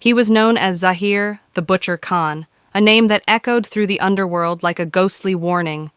He was known as Zahir the Butcher Khan, a name that echoed through the underworld like a ghostly warning.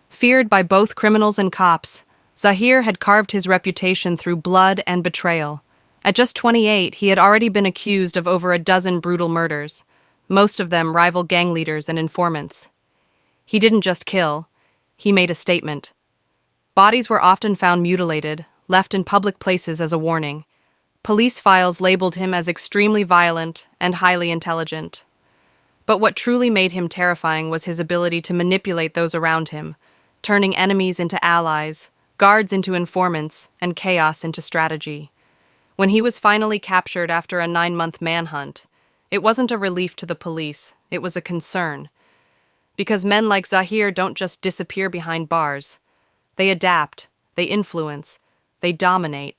Feared by both criminals and cops, Zahir had carved his reputation through blood and betrayal. At just 28, he had already been accused of over a dozen brutal murders, most of them rival gang leaders and informants. He didn't just kill, he made a statement. Bodies were often found mutilated, left in public places as a warning. Police files labeled him as extremely violent and highly intelligent. But what truly made him terrifying was his ability to manipulate those around him, turning enemies into allies, guards into informants, and chaos into strategy. When he was finally captured after a 9-month manhunt, it wasn't a relief to the police, it was a concern. Because men like Zahir don't just disappear behind bars. They adapt, they influence, they dominate.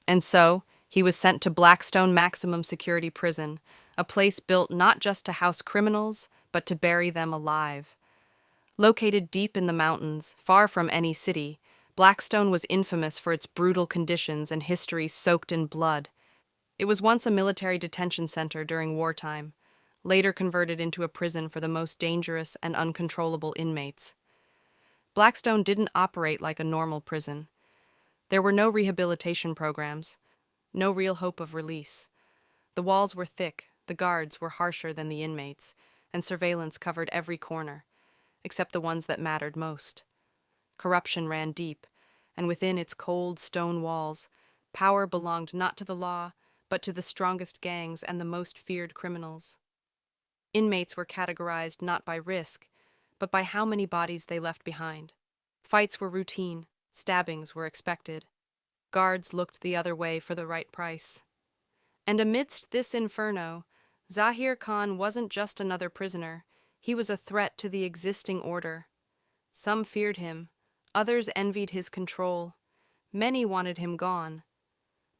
And so, he was sent to Blackstone maximum security prison, a place built not just to house criminals, but to bury them alive. Located deep in the mountains, far from any city, Blackstone was infamous for its brutal conditions and history soaked in blood. It was once a military detention center during wartime, later converted into a prison for the most dangerous and uncontrollable inmates. Blackstone didn't operate like a normal prison. There were no rehabilitation programs, no real hope of release. The walls were thick, the guards were harsher than the inmates, and surveillance covered every corner, except the ones that mattered most. Corruption ran deep, and within its cold stone walls, power belonged not to the law, but to the strongest gangs and the most feared criminals. Inmates were categorized not by risk, but by how many bodies they left behind. Fights were routine, stabbings were expected. Guards looked the other way for the right price. And amidst this inferno, Zahir Khan wasn't just another prisoner, he was a threat to the existing order. Some feared him, others envied his control, many wanted him gone.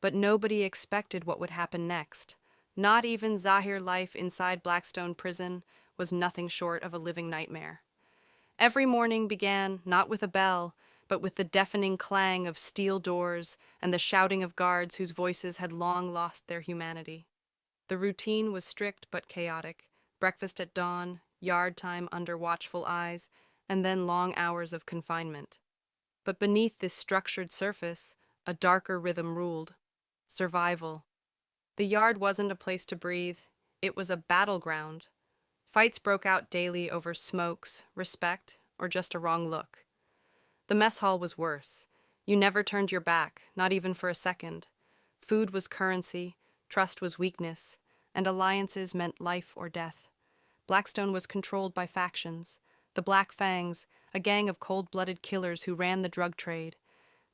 But nobody expected what would happen next. Not even Zahir life inside Blackstone prison was nothing short of a living nightmare. Every morning began not with a bell, but with the deafening clang of steel doors and the shouting of guards whose voices had long lost their humanity. The routine was strict but chaotic. Breakfast at dawn, yard time under watchful eyes, and then long hours of confinement. But beneath this structured surface, a darker rhythm ruled. Survival. The yard wasn't a place to breathe, it was a battleground. Fights broke out daily over smokes, respect, or just a wrong look. The mess hall was worse. You never turned your back, not even for a second. Food was currency, trust was weakness, and alliances meant life or death. Blackstone was controlled by factions. The Black Fangs, a gang of cold-blooded killers who ran the drug trade.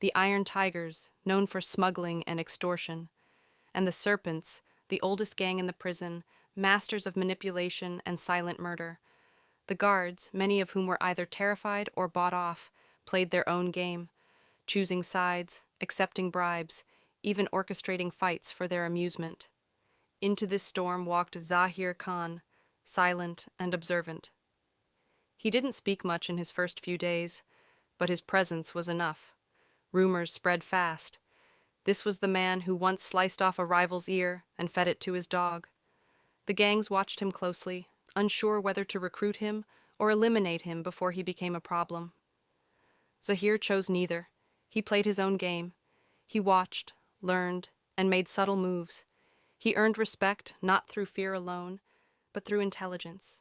The Iron Tigers, known for smuggling and extortion. And the Serpents, the oldest gang in the prison, masters of manipulation and silent murder. The guards, many of whom were either terrified or bought off, played their own game, choosing sides, accepting bribes, even orchestrating fights for their amusement. Into this storm walked Zahir Khan, silent and observant. He didn't speak much in his first few days, but his presence was enough. Rumors spread fast. This was the man who once sliced off a rival's ear and fed it to his dog. The gangs watched him closely, unsure whether to recruit him or eliminate him before he became a problem. Zahir chose neither. He played his own game. He watched, learned, and made subtle moves. He earned respect not through fear alone, but through intelligence.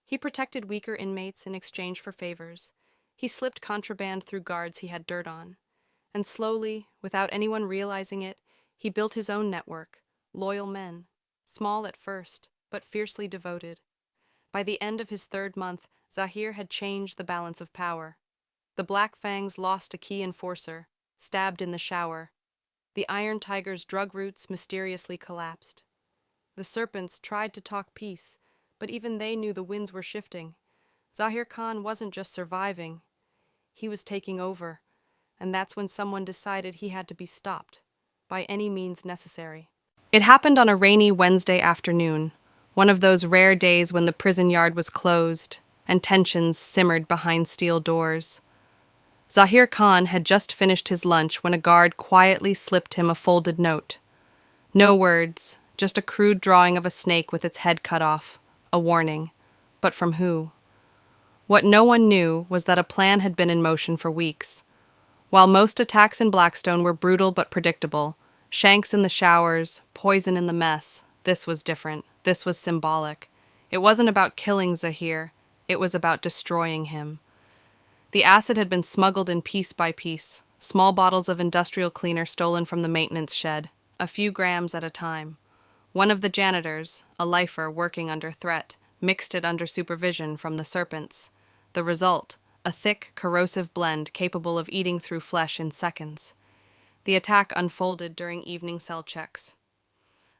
He protected weaker inmates in exchange for favors. He slipped contraband through guards he had dirt on. And slowly, without anyone realizing it, he built his own network, loyal men, small at first, but fiercely devoted. By the end of his 3rd month, Zahir had changed the balance of power. The Black Fangs lost a key enforcer, stabbed in the shower. The Iron Tiger's drug routes mysteriously collapsed. The Serpents tried to talk peace, but even they knew the winds were shifting. Zahir Khan wasn't just surviving, he was taking over, and that's when someone decided he had to be stopped, by any means necessary. It happened on a rainy Wednesday afternoon, one of those rare days when the prison yard was closed and tensions simmered behind steel doors. Zahir Khan had just finished his lunch when a guard quietly slipped him a folded note. No words, just a crude drawing of a snake with its head cut off. A warning. But from who? What no one knew was that a plan had been in motion for weeks. While most attacks in Blackstone were brutal but predictable, shanks in the showers, poison in the mess, this was different. This was symbolic. It wasn't about killing Zahir, it was about destroying him. The acid had been smuggled in piece by piece, small bottles of industrial cleaner stolen from the maintenance shed, a few grams at a time. One of the janitors, a lifer working under threat, mixed it under supervision from the serpents. The result, a thick, corrosive blend capable of eating through flesh in seconds. The attack unfolded during evening cell checks.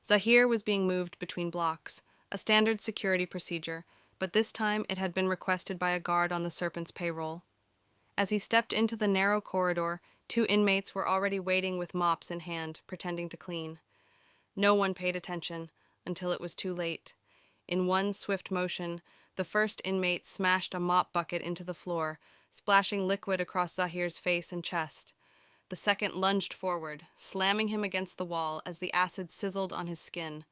Zahir was being moved between blocks, a standard security procedure, but this time it had been requested by a guard on the serpent's payroll. As he stepped into the narrow corridor, 2 inmates were already waiting with mops in hand, pretending to clean. No one paid attention until it was too late. In one swift motion, the first inmate smashed a mop bucket into the floor, splashing liquid across Zahir's face and chest. The second lunged forward, slamming him against the wall as the acid sizzled on his skin.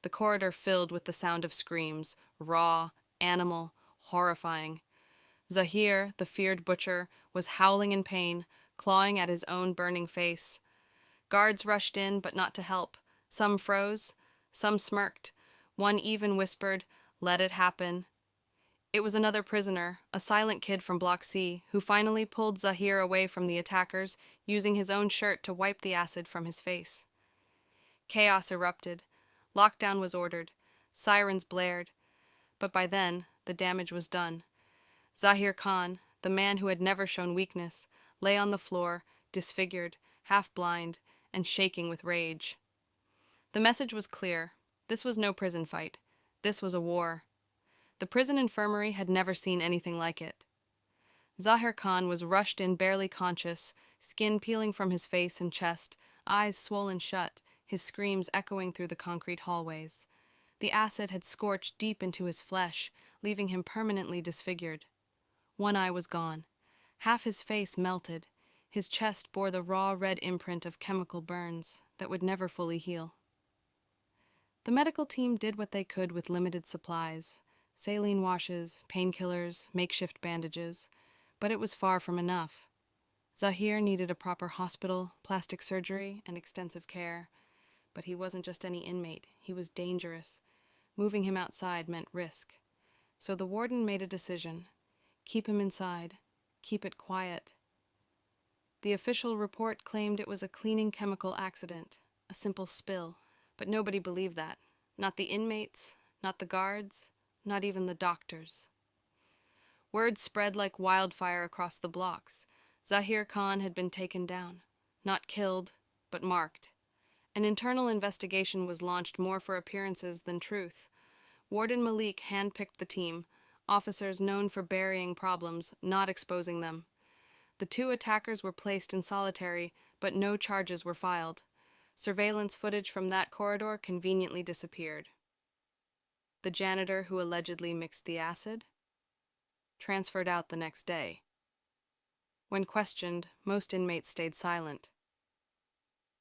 The corridor filled with the sound of screams, raw, animal, horrifying. Zahir, the feared butcher, was howling in pain, clawing at his own burning face. Guards rushed in, but not to help. Some froze, some smirked. One even whispered, "Let it happen." It was another prisoner, a silent kid from Block C, who finally pulled Zahir away from the attackers, using his own shirt to wipe the acid from his face. Chaos erupted. Lockdown was ordered. Sirens blared. But by then, the damage was done. Zahir Khan, the man who had never shown weakness, lay on the floor, disfigured, half-blind, and shaking with rage. The message was clear. This was no prison fight. This was a war. The prison infirmary had never seen anything like it. Zahir Khan was rushed in barely conscious, skin peeling from his face and chest, eyes swollen shut, his screams echoing through the concrete hallways. The acid had scorched deep into his flesh, leaving him permanently disfigured. One eye was gone. Half his face melted. His chest bore the raw red imprint of chemical burns that would never fully heal. The medical team did what they could with limited supplies. Saline washes, painkillers, makeshift bandages, but it was far from enough. Zahir needed a proper hospital, plastic surgery, and extensive care. But he wasn't just any inmate, he was dangerous. Moving him outside meant risk. So the warden made a decision. Keep him inside. Keep it quiet. The official report claimed it was a cleaning chemical accident, a simple spill, but nobody believed that. Not the inmates, not the guards, not even the doctors. Word spread like wildfire across the blocks. Zahir Khan had been taken down. Not killed, but marked. An internal investigation was launched more for appearances than truth. Warden Malik handpicked the team, officers known for burying problems, not exposing them. The 2 attackers were placed in solitary, but no charges were filed. Surveillance footage from that corridor conveniently disappeared. The janitor who allegedly mixed the acid transferred out the next day. When questioned, most inmates stayed silent.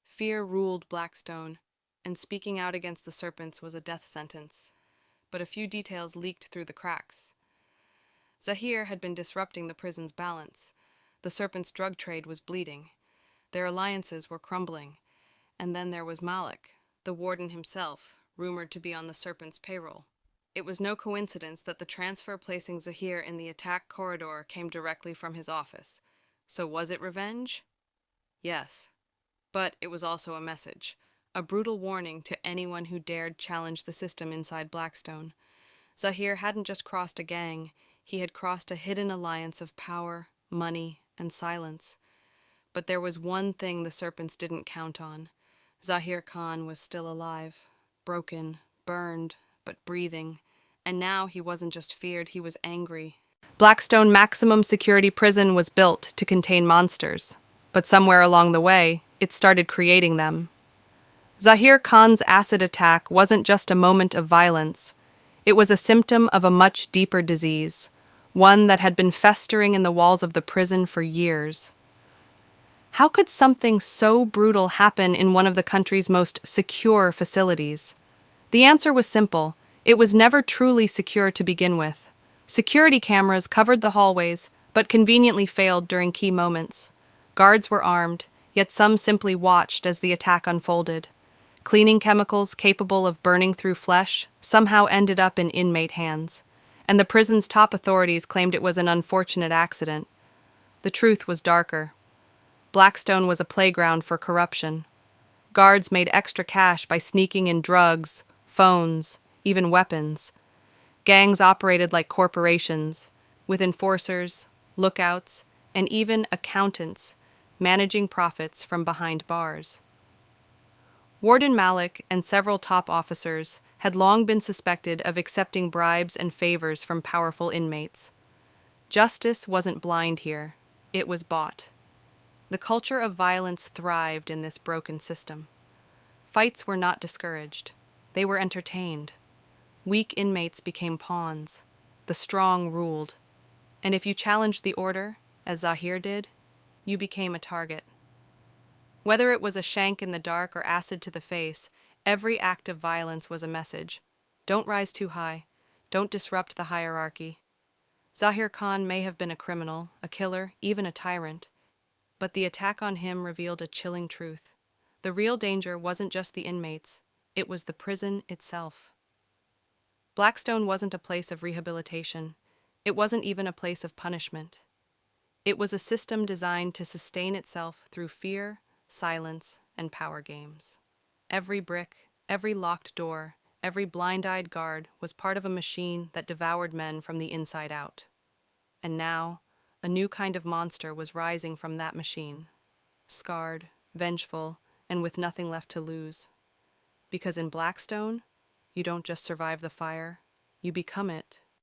Fear ruled Blackstone, and speaking out against the serpents was a death sentence. But a few details leaked through the cracks. Zahir had been disrupting the prison's balance. The serpents' drug trade was bleeding. Their alliances were crumbling. And then there was Malik, the warden himself, rumored to be on the serpent's payroll. It was no coincidence that the transfer placing Zahir in the attack corridor came directly from his office. So was it revenge? Yes. But it was also a message, a brutal warning to anyone who dared challenge the system inside Blackstone. Zahir hadn't just crossed a gang, he had crossed a hidden alliance of power, money, and silence. But there was one thing the serpents didn't count on. Zahir Khan was still alive, broken, burned, but breathing. And now he wasn't just feared, he was angry. Blackstone Maximum Security Prison was built to contain monsters, but somewhere along the way, it started creating them. Zahir Khan's acid attack wasn't just a moment of violence. It was a symptom of a much deeper disease, one that had been festering in the walls of the prison for years. How could something so brutal happen in one of the country's most secure facilities? The answer was simple. It was never truly secure to begin with. Security cameras covered the hallways, but conveniently failed during key moments. Guards were armed, yet some simply watched as the attack unfolded. Cleaning chemicals capable of burning through flesh somehow ended up in inmate hands, and the prison's top authorities claimed it was an unfortunate accident. The truth was darker. Blackstone was a playground for corruption. Guards made extra cash by sneaking in drugs, phones, even weapons. Gangs operated like corporations, with enforcers, lookouts, and even accountants managing profits from behind bars. Warden Malik and several top officers had long been suspected of accepting bribes and favors from powerful inmates. Justice wasn't blind here, it was bought. The culture of violence thrived in this broken system. Fights were not discouraged, they were entertained. Weak inmates became pawns. The strong ruled. And if you challenged the order, as Zahir did, you became a target. Whether it was a shank in the dark or acid to the face, every act of violence was a message. Don't rise too high. Don't disrupt the hierarchy. Zahir Khan may have been a criminal, a killer, even a tyrant, but the attack on him revealed a chilling truth. The real danger wasn't just the inmates, it was the prison itself. Blackstone wasn't a place of rehabilitation. It wasn't even a place of punishment. It was a system designed to sustain itself through fear, silence, and power games. Every brick, every locked door, every blind-eyed guard was part of a machine that devoured men from the inside out. And now, a new kind of monster was rising from that machine, scarred, vengeful, and with nothing left to lose. Because in Blackstone, you don't just survive the fire, you become it.